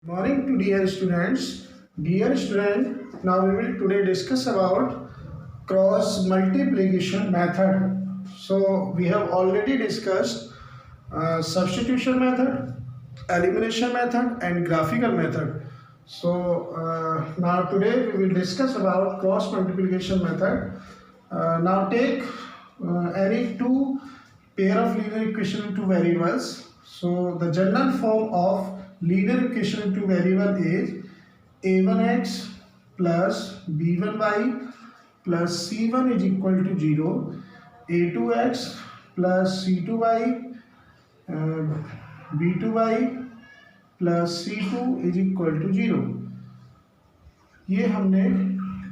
Morning to dear students. Dear student, now we will today discuss about cross multiplication method. So we have already discussed substitution method, elimination method and graphical method. So now today we will discuss about cross multiplication method. Now take any two pair of linear equation into variables. So the general form of linear equation into variable is a1x plus b1y plus c1 is equal to 0, a2x plus c2y b2y plus c2 is equal to 0। ये हमने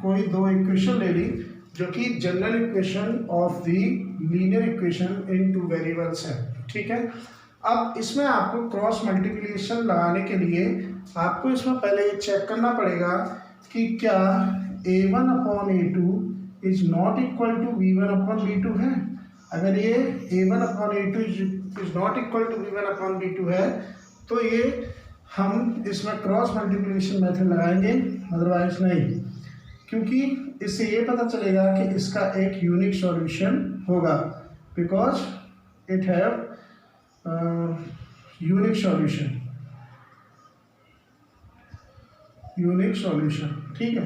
कोई दो equation ले ली जो कि general equation of the linear equation in two variables है। ठीक है, अब इसमें आपको क्रॉस मल्टीप्लिकेशन लगाने के लिए आपको इसमें पहले ये चेक करना पड़ेगा कि क्या a1 upon a2 is not equal to b1 upon b2 है। अगर ये a1 upon a2 is not equal to b1 upon b2 है तो ये हम इसमें क्रॉस मल्टीप्लिकेशन मेथड लगाएंगे, अदरवाइज नहीं, क्योंकि इससे ये पता चलेगा कि इसका एक यूनिक सॉल्यूशन होगा, because it have unique solution. ठीक है,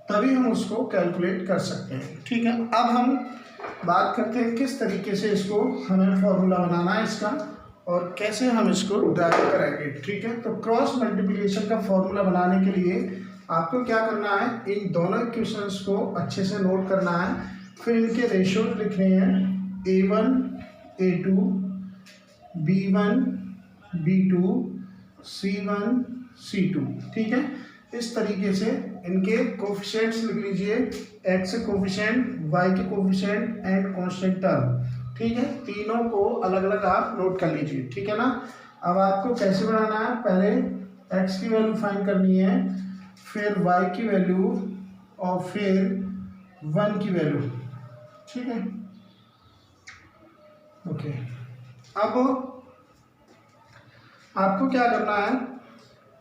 तभी हम उसको कैलकुलेट कर सकते हैं। ठीक है, अब हम बात करते हैं किस तरीके से इसको हमें फॉर्मूला बनाना है इसका और कैसे हम इसको ड्राइव करेंगे। ठीक है, तो क्रॉस मल्टीप्लिकेशन का फॉर्मूला बनाने के लिए आपको क्या करना है, इन दोनों इक्वेशंस को अच्छे से नोट करना है, फिर इनके रेशियो लिखने हैं a1 a2 b1 b2 c1 c2। ठीक है, इस तरीके से इनके कोफिशिएंट्स लिख लीजिए, x के कोफिशिएंट, y के कोफिशिएंट एंड कांस्टेंट टर्म। ठीक है, तीनों को अलग अलग आप नोट कर लीजिए। ठीक है ना, अब आपको कैसे बनाना है, पहले x की वैल्यू फाइंड करनी है, फिर y की वैल्यू और फिर 1 की वैल्यू। ठीक है, ओके। अब आपको क्या करना है,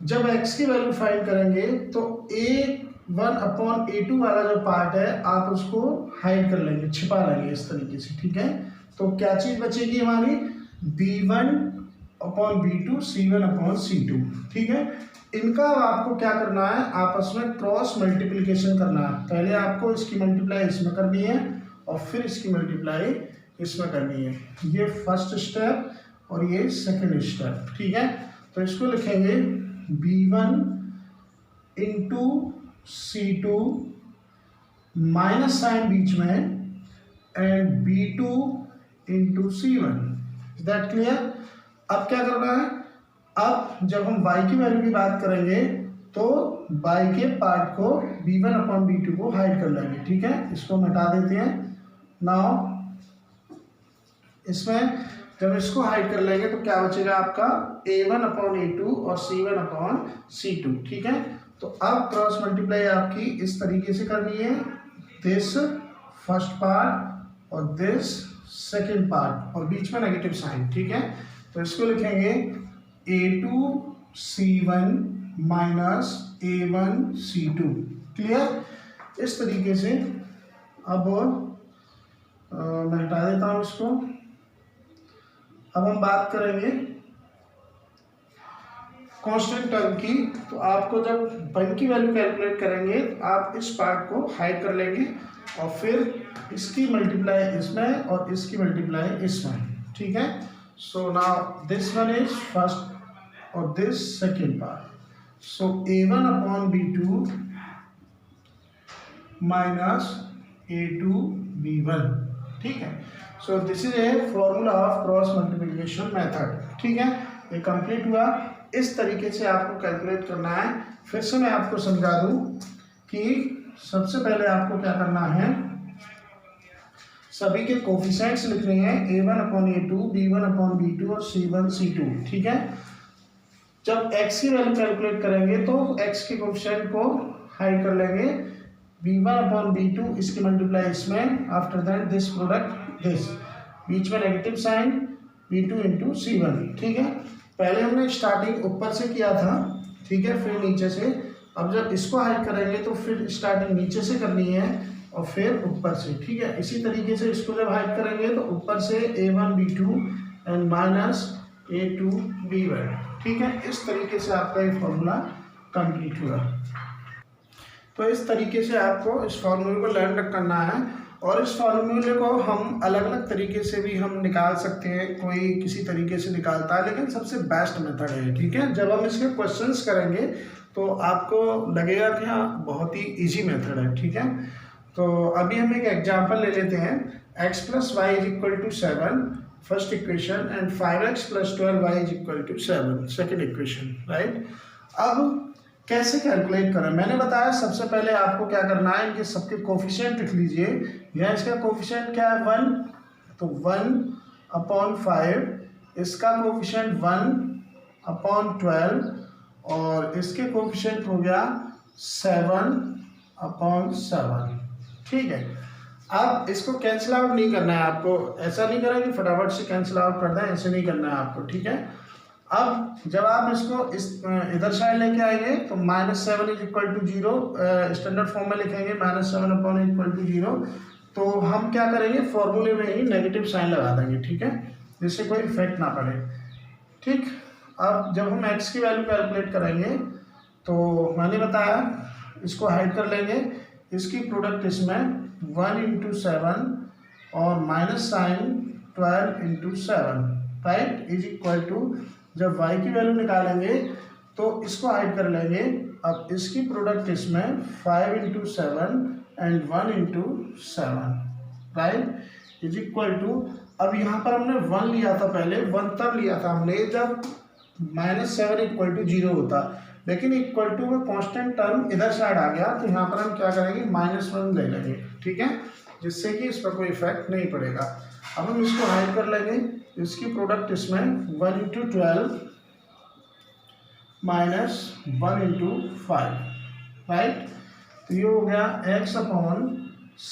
जब x की वैल्यू फाइंड करेंगे तो a1 अपॉन a2 वाला जो पार्ट है आप उसको हाइड कर लेंगे, छिपा लेंगे इस तरीके से। ठीक है, तो क्या चीज़ बचेगी हमारी, b1 upon b2 c1 upon c2। ठीक है, इनका आपको क्या करना है, आपस में क्रॉस मल्टीप्लिकेशन करना है। पहले आपको इसकी मल्टीप्लाई इसमें करनी है और फिर इसकी मल्टीप्लाई इसमें करनी है। ये फर्स्ट स्टेप और ये सेकंड स्टेप। ठीक है, तो इसको लिखेंगे b1 into c2 minus sign बीच में and b2 into c1। Is that clear. अब क्या करना है, अब जब हम y की वैल्यू की बात करेंगे तो y के पार्ट को b1 अपॉन b2 को हाइड कर लेंगे। ठीक है, इसको हटा देते हैं। नाउ इसमें जब इसको हाइड कर लेंगे तो क्या बचेगा आपका a1 अपॉन a2 और c1 अपॉन c2। ठीक है, तो अब क्रॉस मल्टीप्लाई आपकी इस तरीके से करनी है, दिस फर्स्ट पार्ट और दिस सेकेंड पार्ट और बीच में नेगेटिव साइन। ठीक है, तो इसको लिखेंगे a2 c1 minus a1 c2। Clear, इस तरीके से। अब मैं हटा देता हूँ इसको। अब हम बात करेंगे कांस्टेंट टर्म की। तो आपको जब 1 की वैल्यू कैलकुलेट करेंगे तो आप इस पार्ट को हाइड कर लेंगे और फिर इसकी मल्टीप्लाई इसमें और इसकी मल्टीप्लाई इसमें। ठीक है, so now this one is first और this second part. So a1 upon b2 minus a2 b1। ठीक है, so this is a formula of cross multiplication method. ठीक है, ये कंप्लीट हुआ। इस तरीके से आपको कैलकुलेट करना है। फिर से मैं आपको समझा दूं कि सबसे पहले आपको क्या करना है, सभी के कोफिशिएंट्स लिखने हैं, a1 upon a2 b1 upon b2 और c1 c2। ठीक है, जब x की वैल्यू कैलकुलेट करेंगे तो x के कोफिशिएंट को हाइड कर लेंगे, b1 अपॉन b2 इसकी मल्टीप्लाई इसमें, after that this product this, बीच में negative sign b2 into c1। ठीक है, पहले हमने स्टार्टिंग ऊपर से किया था ठीक है। फिर नीचे से, अब जब इसको हाइड करेंगे तो फिर स्टार्टिंग नीचे से करनी है और फिर ऊपर से, ठीक है। इसी तरीके से इसको जब हाइड करेंगे तो ऊपर से a1 b2 and minus a2 b1, ठीक है। इस तरीके से आपका ये फॉर्मूला कंप्लीट हुआ। तो इस तरीके से आपको इस फॉर्मूले को लर्न करना है, और इस फॉर्मूले को हम अलग अलग तरीके से भी हम निकाल सकते हैं, कोई किसी तरीके से निकालता है, लेकिन सबसे बेस्ट मेथड है, ठीक है। जब हम इसके क्वेश्चंस करेंगे तो आपको लगेगा कि हाँ बहुत ही इजी मेथड है, ठीक है। तो अभी हम एक एग्जांपल ले लेते हैं। x + y = 7 first equation and 5x + 12y = 7 second equation, right. अब कैसे कैलकुलेट करें, मैंने बताया सबसे पहले आपको क्या करना है, इनके सबके कोफिशिएंट लिख लीजिए। यहाँ इसका कोफिशिएंट क्या है 1, तो 1/5, इसका कोफिशिएंट 1/12 और इसके कोफिशिएंट हो गया 7/7, ठीक है। अब इसको कैंसिल आउट नहीं करना है आपको, ऐसा नहीं करना कि फटाफट से कैंसिल आउट कर दें, ऐसे नहीं करना है आपको, ठीक है। अब जब आप इसको इस इधर साइड लेके आएंगे तो -7 = 0, स्टैंडर्ड फॉर्म में लिखेंगे -7/8 = 0। तो हम क्या करेंगे, फॉर्मूले में ही नेगेटिव साइन लगा देंगे, ठीक है, जिससे कोई इफेक्ट ना पड़े, ठीक। अब जब हम x की वैल्यू कैलकुलेट करेंगे तो मैंने बताया इसको हाइड कर लेंगे, इसकी प्रोडक्ट इसमें 1 × 7 और माइनस साइन 12 × 7, राइट, = जब y की वैल्यू निकालेंगे तो इसको हाइड कर लेंगे। अब इसकी प्रोडक्ट इसमें 5 × 7 एंड 1 × 7, राइट, = अब यहाँ पर हमने 1 लिया था, पहले 1 तब लिया था हमने जब -7 = 0 होता, लेकिन इक्वल टू में कांस्टेंट टर्म इधर साइड आ गया, तो यहाँ पर हम क्या करेंगे -1 ले लेंगे, ठीक है, जिससे कि इस पर कोई इफेक्ट नहीं पड़ेगा। अब हम इसको हाइड कर लेंगे, इसकी प्रोडक्ट इसमें 1 × 12 माइनस 1 × 5, राइट। तो ये हो गया x/7 -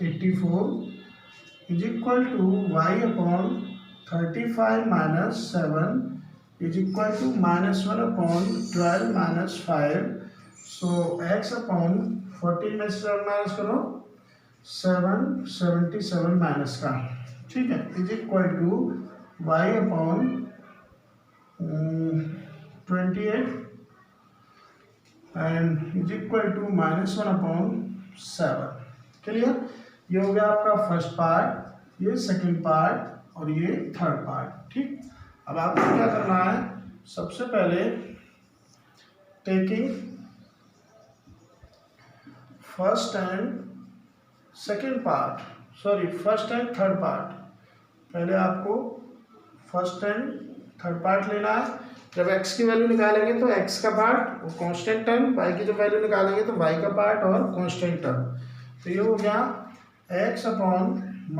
84 = y/35 - 7 = -1/12 - 5। सो x/14 में से 7 माइनस करो, 777 माइनस का, ठीक है, = y/28 एंड = -1/7। क्लियर, ये हो गया आपका फर्स्ट पार्ट, ये सेकंड पार्ट और ये थर्ड पार्ट, ठीक। अब आपको क्या करना है, सबसे पहले taking first and third part, पहले आपको फर्स्ट एंड थर्ड पार्ट लेना है। जब x की वैल्यू निकालेंगे तो x का पार्ट और कांस्टेंट टर्म, y की जब वैल्यू निकालेंगे तो y का पार्ट और कांस्टेंट टर्म। तो ये हो गया x/-77 =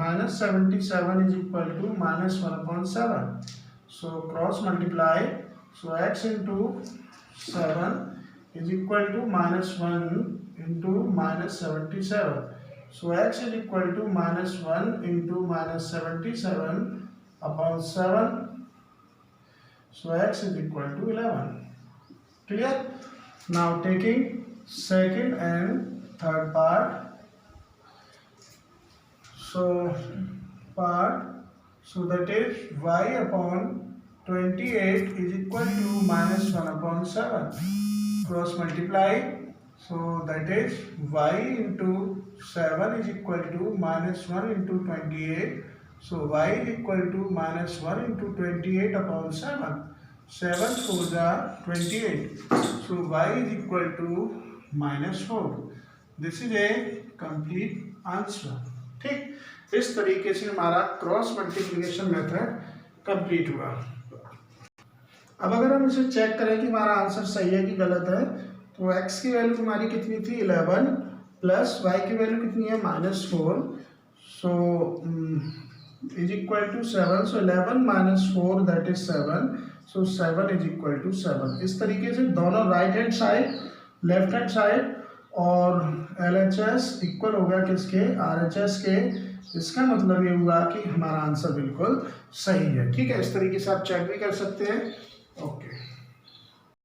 -1/7। So cross multiply, so x × 7 = -1 × -77। So x = -1 × -77/7. So x = 11. Clear? Now taking second and third part. So that is y/28 = -1/7. Cross multiply. So that is y × 7 = -1 × 28. So y = -1 × 28/7. 7 4s are 28. So y = -4. This is a complete answer. ठीक, इस तरीके से हमारा cross multiplication method complete हुआ। अब अगर हम इसे चेक करें कि हमारा आंसर सही है कि गलत है, तो x की वैल्यू हमारी कितनी थी 11 प्लस y की वैल्यू कितनी है -4, सो = 7। सो 11 - 4 दैट इज 7। सो 7 = 7। इस तरीके से दोनों right hand side, left hand side और LHS इक्वल हो गया किसके, RHS के। इसका मतलब ये हुआ कि हमारा आंसर बिल्कुल सही है, ठीक है। इस तरीके से आप चेक भी कर सकते हैं। ओके।